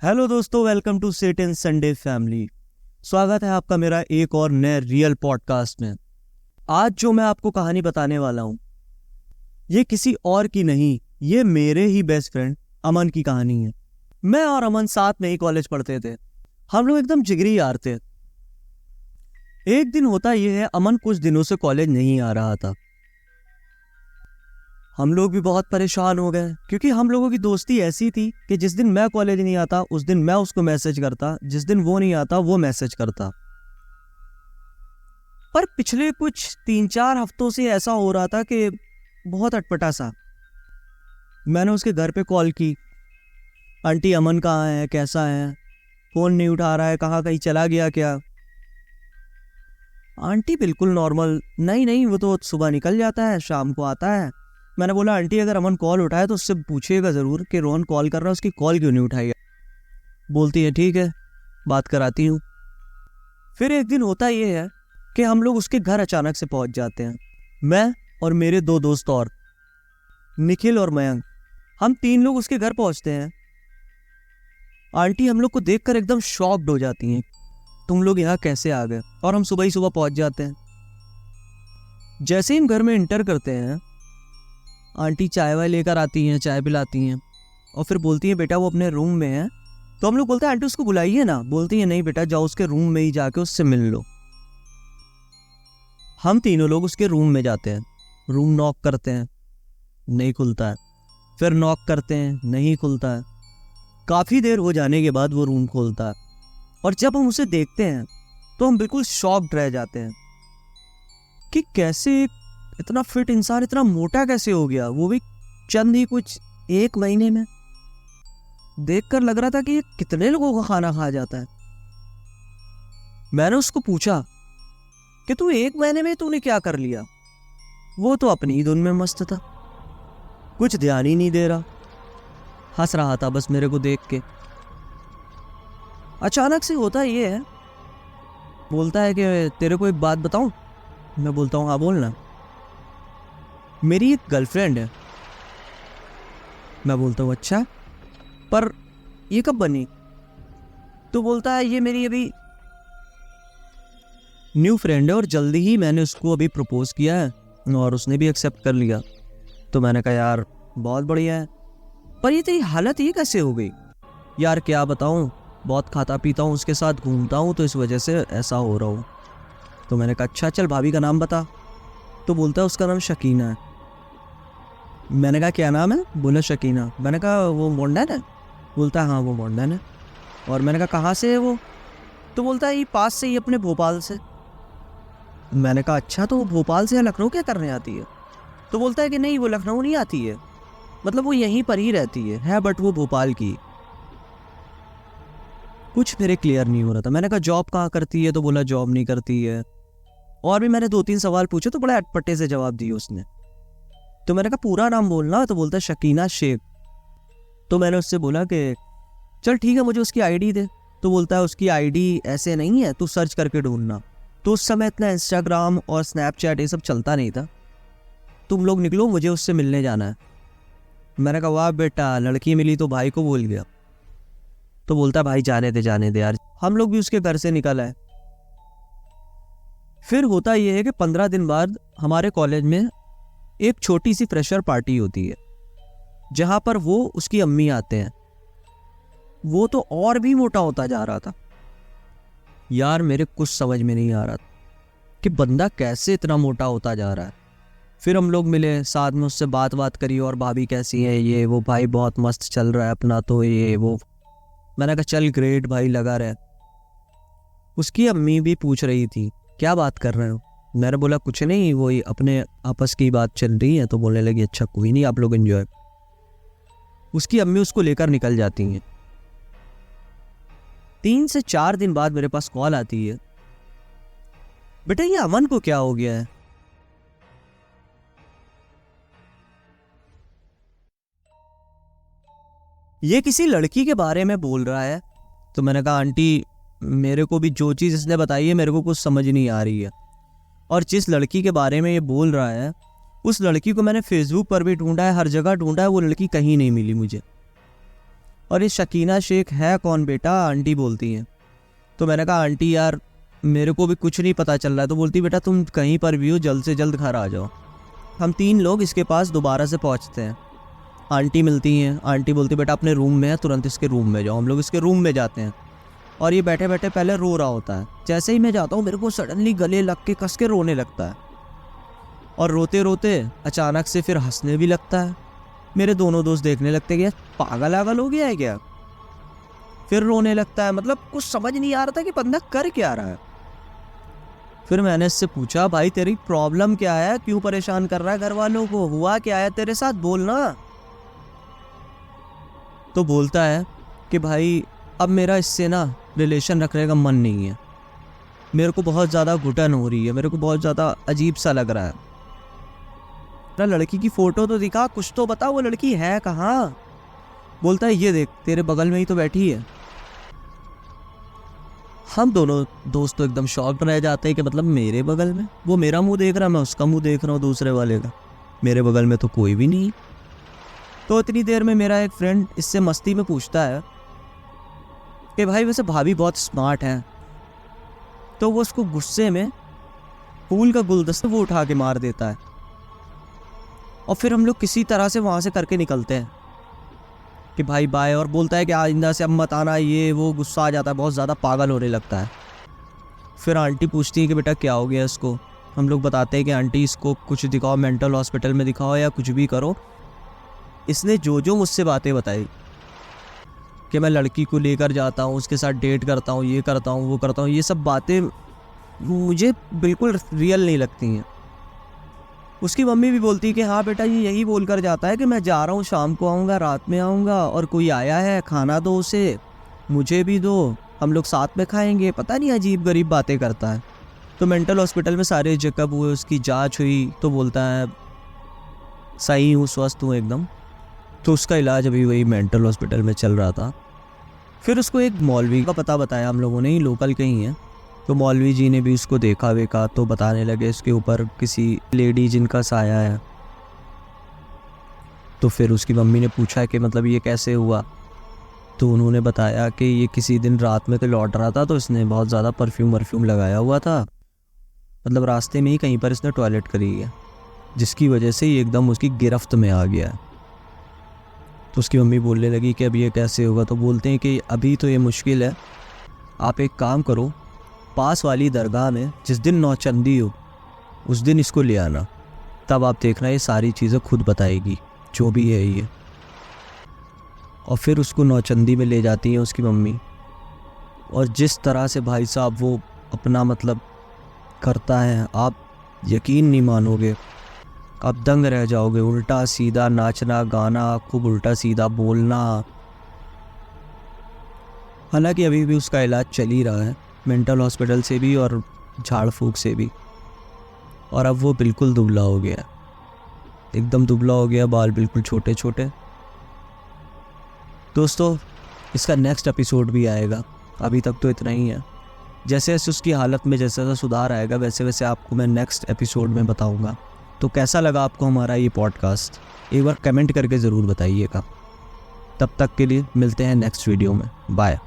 Hello दोस्तों, welcome to sit in Sunday family. स्वागत है आपका मेरा एक और नए रियल पॉडकास्ट में। आज जो मैं आपको कहानी बताने वाला हूँ ये किसी और की नहीं, ये मेरे ही बेस्ट फ्रेंड अमन की कहानी है। मैं और अमन साथ में ही कॉलेज पढ़ते थे। हम लोग एकदम जिगरी यार थे। एक दिन होता ये है, अमन कुछ दिनों से कॉलेज नहीं आ रहा था। हम लोग भी बहुत परेशान हो गए क्योंकि हम लोगों की दोस्ती ऐसी थी कि जिस दिन मैं कॉलेज नहीं आता उस दिन मैं उसको मैसेज करता, जिस दिन वो नहीं आता वो मैसेज करता। पर पिछले कुछ 3-4 हफ्तों से ऐसा हो रहा था कि बहुत अटपटा सा। मैंने उसके घर पे कॉल की, आंटी अमन कहाँ है, कैसा है, फोन नहीं उठा रहा है, कहाँ कहीं चला गया क्या। आंटी बिल्कुल नॉर्मल, नहीं नहीं वो तो सुबह निकल जाता है, शाम को आता है। मैंने बोला आंटी अगर अमन कॉल उठाए तो उससे पूछिएगा ज़रूर कि रोहन कॉल कर रहा है, उसकी कॉल क्यों नहीं उठाई। बोलती है ठीक है, बात कराती हूँ। फिर एक दिन होता ये है कि हम लोग उसके घर अचानक से पहुंच जाते हैं। मैं और मेरे 2 दोस्त और निखिल और मयंक, हम 3 लोग उसके घर पहुंचते हैं। आंटी हम लोग को देखकर एकदम शॉक्ड हो जाती हैं, तुम लोग यहाँ कैसे आ गए। और हम सुबह ही सुबह पहुंच जाते हैं। जैसे ही हम घर में इंटर करते हैं, आंटी चाय वाय लेकर आती हैं, चाय पिलाती हैं और फिर बोलती हैं बेटा वो अपने रूम में है। तो हम लोग बोलते हैं आंटी उसको बुलाइए ना। बोलती है नहीं बेटा, जाओ उसके रूम में ही जाके उससे मिल लो। हम तीनों लोग उसके रूम में जाते हैं। रूम नॉक करते हैं, नहीं खुलता है। फिर नॉक करते हैं, नहीं खुलता है। काफ़ी देर हो जाने के बाद वो रूम खोलता है और जब हम उसे देखते हैं तो हम बिल्कुल शॉक्ड रह जाते हैं कि कैसे इतना फिट इंसान इतना मोटा कैसे हो गया, वो भी चंद ही कुछ 1 महीने में। देखकर लग रहा था कि ये कितने लोगों का खाना खा जाता है। मैंने उसको पूछा कि तू 1 महीने में तूने क्या कर लिया। वो तो अपनी ही धुन में मस्त था, कुछ ध्यान ही नहीं दे रहा, हंस रहा था बस मेरे को देख के। अचानक से होता ये है, बोलता है कि तेरे को एक बात बताऊं। मैं बोलता हूँ हाँ बोलना। मेरी एक गर्लफ्रेंड है। मैं बोलता हूँ अच्छा, पर ये कब बनी। तो बोलता है ये मेरी अभी न्यू फ्रेंड है और जल्दी ही मैंने उसको अभी प्रपोज किया है और उसने भी एक्सेप्ट कर लिया। तो मैंने कहा यार बहुत बढ़िया है, पर ये तेरी हालत ये कैसे हो गई। यार क्या बताऊँ, बहुत खाता पीता हूँ, उसके साथ घूमता हूँ तो इस वजह से ऐसा हो रहा हूँ। तो मैंने कहा अच्छा चल भाभी का नाम बता। तो बोलता है उसका नाम शकीना है। मैंने कहा क्या नाम है। बोला शकीना। मैंने कहा वो मॉडर्न है। बोलता है हाँ वो मॉडर्न है। और मैंने कहा कहाँ से है वो। तो बोलता है ये पास से ही अपने भोपाल से। मैंने कहा अच्छा, तो वो भोपाल से या लखनऊ क्या करने आती है। तो बोलता है कि नहीं वो लखनऊ नहीं आती है, मतलब वो यहीं पर ही रहती है बट वो भोपाल की। कुछ मेरे क्लियर नहीं हो रहा था। मैंने कहा जॉब कहाँ करती है। तो बोला जॉब नहीं करती है। और भी मैंने 2-3 सवाल पूछे तो बड़े अटपटे से जवाब दिए उसने। तो मैंने कहा पूरा नाम बोलना। तो बोलता है शकीना शेख। तो मैंने उससे बोला कि चल ठीक है मुझे उसकी आईडी दे। तो बोलता है उसकी आईडी ऐसे नहीं है, तू सर्च करके ढूंढना। तो उस समय इतना इंस्टाग्राम और स्नैपचैट ये सब चलता नहीं था। तुम लोग निकलो, मुझे उससे मिलने जाना है। मैंने कहा वाह बेटा, लड़की मिली तो भाई को भूल गया। तो बोलता भाई जाने दे यार। हम लोग भी उसके घर से निकल आए। फिर होता यह है कि 15 दिन बाद हमारे कॉलेज में एक छोटी सी फ्रेशर पार्टी होती है जहां पर वो उसकी अम्मी आते हैं। वो तो और भी मोटा होता जा रहा था। यार मेरे कुछ समझ में नहीं आ रहा कि बंदा कैसे इतना मोटा होता जा रहा है। फिर हम लोग मिले, साथ में उससे बात करी और भाभी कैसी है, ये वो, भाई बहुत मस्त चल रहा है अपना तो ये वो। मैंने कहा चल ग्रेट भाई, लगा रहे। उसकी अम्मी भी पूछ रही थी क्या बात कर रहे हो। मैंने बोला कुछ नहीं, वही अपने आपस की बात चल रही है। तो बोलने लगी अच्छा कोई नहीं, आप लोग एंजॉय। उसकी अम्मी उसको लेकर निकल जाती हैं। 3 से 4 दिन बाद मेरे पास कॉल आती है, बेटा ये अमन को क्या हो गया है। ये किसी लड़की के बारे में बोल रहा है। तो मैंने कहा आंटी मेरे को भी जो चीज़ इसने बताई है मेरे को कुछ समझ नहीं आ रही है। और जिस लड़की के बारे में ये बोल रहा है उस लड़की को मैंने फेसबुक पर भी ढूंढा है, हर जगह ढूंढा है, वो लड़की कहीं नहीं मिली मुझे। और ये शकीना शेख है कौन बेटा, आंटी बोलती हैं। तो मैंने कहा आंटी यार मेरे को भी कुछ नहीं पता चल रहा है। तो बोलती बेटा तुम कहीं पर भी हो जल्द से जल्द घर आ जाओ। हम 3 लोग इसके पास दोबारा से पहुंचते हैं। आंटी मिलती हैं, आंटी बोलती बेटा अपने रूम में है, तुरंत इसके रूम में जाओ। हम लोग इसके रूम में जाते हैं और ये बैठे बैठे पहले रो रहा होता है। जैसे ही मैं जाता हूँ मेरे को सडनली गले लग के कस के रोने लगता है और रोते रोते अचानक से फिर हंसने भी लगता है। मेरे दोनों दोस्त देखने लगते कि पागल आगल हो गया है क्या। फिर रोने लगता है, मतलब कुछ समझ नहीं आ रहा था कि बंदा कर क्या रहा है। फिर मैंने इससे पूछा भाई तेरी प्रॉब्लम क्या है, क्यों परेशान कर रहा है घर वालों को, हुआ क्या है तेरे साथ, बोलना। तो बोलता है कि भाई अब मेरा इससे ना रिलेशन रखने का मन नहीं है, मेरे को बहुत ज़्यादा घुटन हो रही है, मेरे को बहुत ज़्यादा अजीब सा लग रहा है। लड़की की फ़ोटो तो दिखा, कुछ तो बता वो लड़की है कहाँ। बोलता है ये देख तेरे बगल में ही तो बैठी है। हम दोनों दोस्त तो एकदम शॉक्ड रह जाते हैं कि मतलब मेरे बगल में, वो मेरा मुंह देख रहा है, मैं उसका मुंह देख रहा हूँ दूसरे वाले का, मेरे बगल में तो कोई भी नहीं। तो इतनी देर में मेरा एक फ्रेंड इससे मस्ती में पूछता है कि भाई वैसे भाभी बहुत स्मार्ट है। तो वो उसको गुस्से में फूल का गुलदस्ता वो उठा के मार देता है और फिर हम लोग किसी तरह से वहाँ से करके निकलते हैं कि भाई बाय। और बोलता है कि आइंदा से अब मत आना, ये वो, गुस्सा आ जाता है, बहुत ज़्यादा पागल होने लगता है। फिर आंटी पूछती है कि बेटा क्या हो गया इसको। हम लोग बताते हैं कि आंटी इसको कुछ दिखाओ, मेंटल हॉस्पिटल में दिखाओ या कुछ भी करो। इसने जो मुझसे बातें बताई कि मैं लड़की को लेकर जाता हूँ, उसके साथ डेट करता हूँ, ये करता हूँ, वो करता हूँ, ये सब बातें मुझे बिल्कुल रियल नहीं लगती हैं। उसकी मम्मी भी बोलती है कि हाँ बेटा ये यही बोल कर जाता है कि मैं जा रहा हूँ, शाम को आऊँगा, रात में आऊँगा, और कोई आया है खाना दो उसे, मुझे भी दो, हम लोग साथ में खाएंगे। पता नहीं अजीब गरीब बातें करता है। तो मेंटल हॉस्पिटल में सारे चेकअप हुए, उसकी जांच हुई, तो बोलता है सही हूँ, स्वस्थ हूँ एकदम। तो उसका इलाज अभी वही मेंटल हॉस्पिटल में चल रहा था। फिर उसको एक मौलवी का पता बताया हम लोगों ने, ही लोकल के ही हैं। तो मौलवी जी ने भी उसको देखा वेखा तो बताने लगे इसके ऊपर किसी लेडी जिनका साया है। तो फिर उसकी मम्मी ने पूछा कि मतलब ये कैसे हुआ। तो उन्होंने बताया कि ये किसी दिन रात में तो लौट रहा था, तो इसने बहुत ज़्यादा परफ्यूम लगाया हुआ था, मतलब रास्ते में ही कहीं पर इसने टॉयलेट करी है, जिसकी वजह से ये एकदम उसकी गिरफ्त में आ गया। तो उसकी मम्मी बोलने लगी कि अब ये कैसे होगा। तो बोलते हैं कि अभी तो ये मुश्किल है, आप एक काम करो, पास वाली दरगाह में जिस दिन नौचंदी हो उस दिन इसको ले आना, तब आप देखना ये सारी चीज़ें खुद बताएगी जो भी है ये। और फिर उसको नौचंदी में ले जाती है उसकी मम्मी, और जिस तरह से भाई साहब वो अपना मतलब करता है, आप यकीन नहीं मानोगे, आप दंग रह जाओगे। उल्टा सीधा नाचना गाना, खूब उल्टा सीधा बोलना। हालांकि अभी भी उसका इलाज चल ही रहा है, मेंटल हॉस्पिटल से भी और झाड़ फूक से भी। और अब वो बिल्कुल दुबला हो गया, एकदम दुबला हो गया, बाल बिल्कुल छोटे छोटे। दोस्तों इसका नेक्स्ट एपिसोड भी आएगा, अभी तक तो इतना ही है। जैसे जैसे उसकी हालत में जैसे जैसा सुधार आएगा वैसे वैसे आपको मैं नेक्स्ट एपिसोड में बताऊंगा। तो कैसा लगा आपको हमारा ये पॉडकास्ट, एक बार कमेंट करके ज़रूर बताइएगा। तब तक के लिए मिलते हैं नेक्स्ट वीडियो में, बाय।